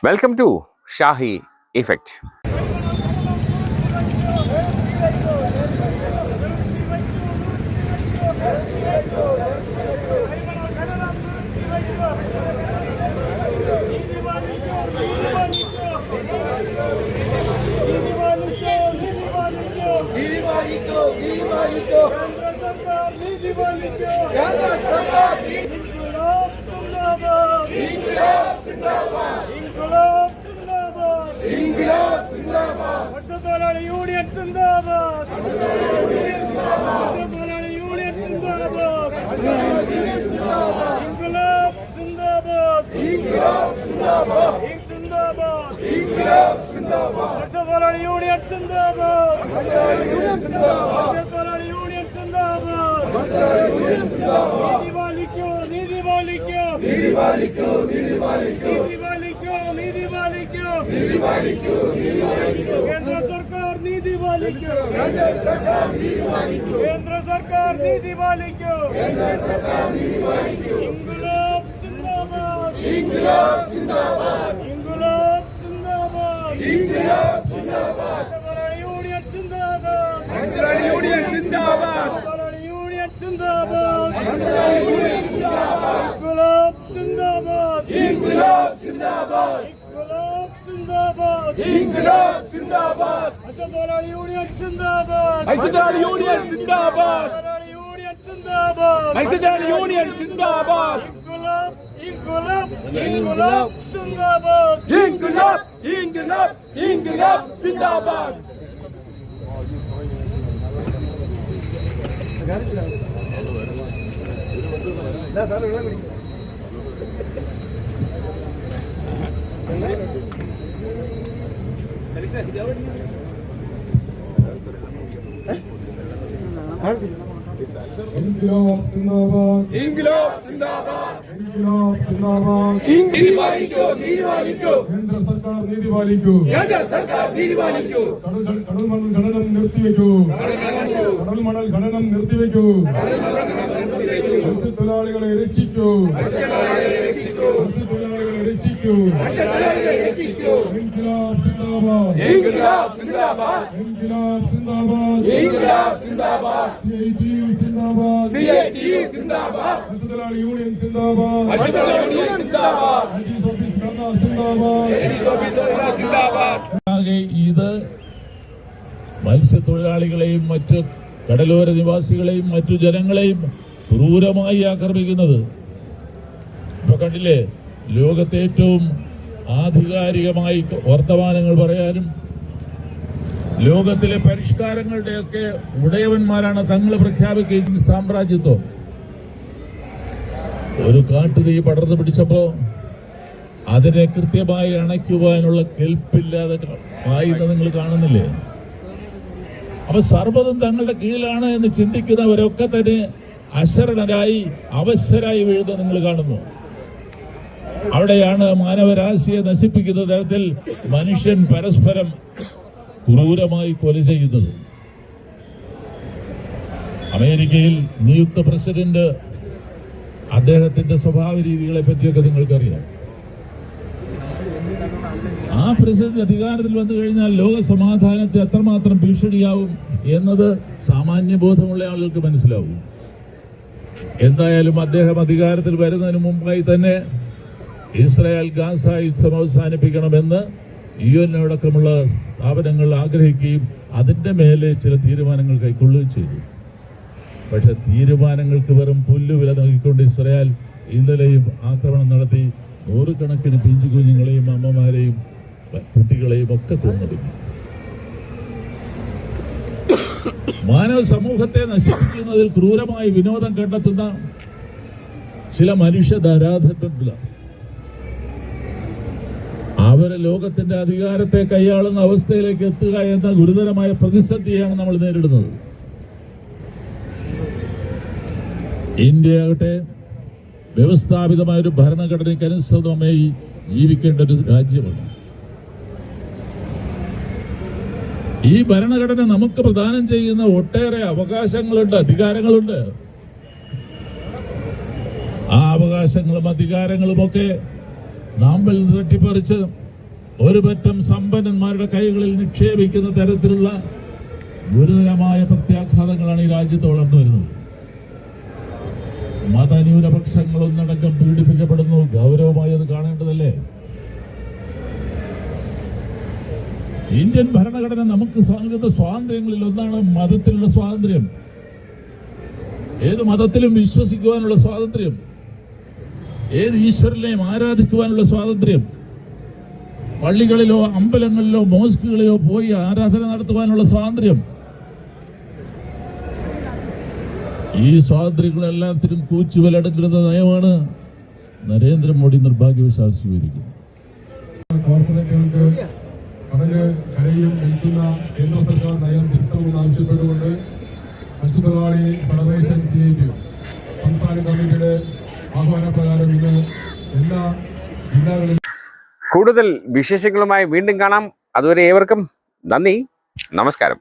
Welcome to Shahi Effect. Union Zindabad! Union Zindabad! İnkılap Zindabad! İnkılap Zindabad! İnkılap Zindabad! İnkılap Zindabad! Başkaları Union Zindabad! Başkaları Union Zindabad! Başkaları Union Zindabad! Başkaları Union Zindabad! Nidi Balikyo! Nidi Balikyo! Nidi Balikyo! Nidi Balikyo! Nidi Balikyo! Nidi Balikyo! Nidi Balikyo! Nidi Balikyo! Kendra Sarkar Nidi Balikyo! Kendra Sarkar Nidi Balikyo! Kendra Sarkar Nidi Balikyo! Kendra Sarkar Nidi Balikyo! İnkılap Zindabad! İnkılap Zindabad! İnkılap Zindabad! İnkılap Zindabad! Başkaları Union Zindabad! Başkaları Union Zindabad! Başkaları Union Zindabad! Başkaları Union Zindabad! İnkılap Zindabad! İnkılap Zindabad! İnkılap Zindabad! İnkılap Zindabad! Başkaları Union Zindabad! Başkaları Union Zindabad! Başkaları Union Zindabad! Başkaları Union Zindabad! İnkılap! İnkılap! İnkılap Zindabad! İnkılap! İnkılap! İnkılap Zindabad! İnkılap Zindabad! İnkılap Zindabad! İnkılap Zindabad! Nidi Balikyo! Nidi Balikyo! കേന്ദ്ര സർക്കാർ നീതി പാലിക്കൂ. കേന്ദ്ര സർക്കാർ നീതി പാലിക്കൂ. കടൽ മണൽ ഖനനം നിർത്തിവെക്കൂ. കടൽ മണൽ ഖനനം നിർത്തിവെക്കൂ. മത്സ്യത്തൊഴിലാളികളെ രക്ഷിക്കൂ. മത്സ്യത്തൊഴിലാളികളെ രക്ഷിക്കൂ. ഇൻക്ലാബ് സിന്ദാബാദ്! ഇൻക്ലാബ് സിന്ദാബാദ്! ഇൻക്ലാബ് സിന്ദാബാദ്! ഇൻക്ലാബ് സിന്ദാബാദ്! CITU സിന്ദാബാദ്! CITU സിന്ദാബാദ്! മത്സ്യത്തൊഴിലാളി യൂണിയൻ സിന്ദാബാദ്! മത്സ്യത്തൊഴിലാളി യൂണിയൻ സിന്ദാബാദ്! പോലീസ് ഓഫീസ് ധർണ സിന്ദാബാദ്! സിന്ദാബാദ്! ഇത് മത്സ്യത്തൊഴിലാളികളെയും മറ്റ് കടലോര നിവാസികളെയും മറ്റു ജനങ്ങളെയും ക്രൂരമായി ആക്രമിക്കുന്നത് ഇപ്പൊ കണ്ടില്ലേ. ലോകത്തെ ഏറ്റവും ആധികാരികമായി വർത്തമാനങ്ങൾ പറയാനും ലോകത്തിലെ പരിഷ്കാരങ്ങളുടെയൊക്കെ ഉടയവന്മാരാണ് തങ്ങൾ പ്രഖ്യാപിക്കുകയും സാമ്രാജ്യത്വം. ഒരു കാട്ടുതീ പടർന്നു പിടിച്ചപ്പോ അതിനെ കൃത്യമായി അണയ്ക്കുവാനുള്ള കെൽപ്പില്ലാതെ ആയത് നിങ്ങൾ കാണുന്നില്ലേ. അപ്പൊ സർവ്വതും തങ്ങളുടെ കീഴിലാണ് എന്ന് ചിന്തിക്കുന്നവരൊക്കെ തന്നെ അശരണരായി അവശരായി വീഴുന്നത് നിങ്ങൾ കാണുന്നു. അവിടെയാണ് മാനവരാശിയെ നശിപ്പിക്കുന്ന തരത്തിൽ മനുഷ്യൻ പരസ്പരം ക്രൂരമായി കൊല ചെയ്യുന്നത്. അമേരിക്കയിൽ നിയുക്ത പ്രസിഡന്റ് അദ്ദേഹത്തിന്റെ സ്വഭാവ രീതികളെ പറ്റിയൊക്കെ നിങ്ങൾക്കറിയാം. ആ പ്രസിഡന്റ് അധികാരത്തിൽ വന്നു കഴിഞ്ഞാൽ ലോക സമാധാനത്തെ എത്രമാത്രം ഭീഷണിയാവും എന്നത് സാമാന്യ ബോധമുള്ള ആളുകൾക്ക് മനസ്സിലാവും. എന്തായാലും അദ്ദേഹം അധികാരത്തിൽ വരുന്നതിന് മുമ്പായി തന്നെ ഇസ്രായേൽ ഗാസ യുദ്ധം അവസാനിപ്പിക്കണമെന്ന് UN അടക്കമുള്ള സ്ഥാപനങ്ങൾ ആഗ്രഹിക്കുകയും അതിന്റെ മേലെ ചില തീരുമാനങ്ങൾ കൈക്കൊള്ളുകയും ചെയ്തു. പക്ഷെ തീരുമാനങ്ങൾക്ക് വെറും പുല്ലുവില നൽകിക്കൊണ്ട് ഇസ്രായേൽ ഇന്നലെയും ആക്രമണം നടത്തി നൂറുകണക്കിന് പിഞ്ചു കുഞ്ഞുങ്ങളെയും അമ്മമാരെയും കുട്ടികളെയും ഒക്കെ കൊന്നൊടുക്കി. മാനവ സമൂഹത്തെ നശിപ്പിക്കുന്നതിൽ ക്രൂരമായി വിനോദം കണ്ടെത്തുന്ന ചില മനുഷ്യധാരാധന്മാർ അവരെ ലോകത്തിന്റെ അധികാരത്തെ കൈയാളുന്ന അവസ്ഥയിലേക്ക് എത്തുക എന്ന ഗുരുതരമായ പ്രതിസന്ധിയാണ് നമ്മൾ നേരിടുന്നത്. ഇന്ത്യയാകട്ടെ വ്യവസ്ഥാപിതമായ ഒരു ഭരണഘടനയ്ക്ക് അനുസൃതമായി ജീവിക്കേണ്ട ഒരു രാജ്യമാണ്. ഈ ഭരണഘടന നമുക്ക് പ്രദാനം ചെയ്യുന്ന ഒട്ടേറെ അവകാശങ്ങളുണ്ട്, അധികാരങ്ങളുണ്ട്. ആ അവകാശങ്ങളും അധികാരങ്ങളുമൊക്കെ നാം തട്ടിപ്പറിച്ച് ഒരു പറ്റം സമ്പന്നന്മാരുടെ കൈകളിൽ നിക്ഷേപിക്കുന്ന തരത്തിലുള്ള ഗുരുതരമായ പ്രത്യാഘാതങ്ങളാണ് ഈ രാജ്യത്ത് വളർന്നു വരുന്നത്. മതന്യൂനപക്ഷങ്ങളൊന്നടക്കം പീഡിപ്പിക്കപ്പെടുന്നു. ഗൗരവമായി അത് കാണേണ്ടതല്ലേ? ഇന്ത്യൻ ഭരണഘടന നമുക്ക് നൽകുന്ന സ്വാതന്ത്ര്യങ്ങളിൽ ഒന്നാണ് മതത്തിലുള്ള സ്വാതന്ത്ര്യം. ഏത് മതത്തിലും വിശ്വസിക്കുവാനുള്ള സ്വാതന്ത്ര്യം, ഏത് ഈശ്വരനെയും ആരാധിക്കുവാനുള്ള സ്വാതന്ത്ര്യം, പള്ളികളിലോ അമ്പലങ്ങളിലോ മോസ്കുകളിലോ പോയി ആരാധന നടത്തുവാനുള്ള സ്വാതന്ത്ര്യം. ഈ സ്വാതന്ത്ര്യങ്ങളെല്ലാത്തിനും കൂച്ചുവിലടങ്ങുന്ന നയമാണ് നരേന്ദ്രമോദി നിർഭാഗ്യവശാൽ സ്വീകരിക്കുന്നത്. കോർപ്പറേറ്റുകൾക്ക് കടല് കരയും നിൽക്കുന്ന കേന്ദ്ര സർക്കാർ നയം തിരുത്തണമെന്ന് ആവശ്യപ്പെട്ടുകൊണ്ട് മത്സ്യത്തൊഴിലാളി ഫെഡറേഷൻ CITU സംസ്ഥാന കമ്മിറ്റിയുടെ ആഹ്വാനപ്രകാരം ഇന്ന് എല്ലാ ജില്ലകളിലും കൂടുതൽ വിശേഷങ്ങളുമായി വീണ്ടും കാണാം. അതുവരെ ഏവർക്കും നന്ദി, നമസ്കാരം.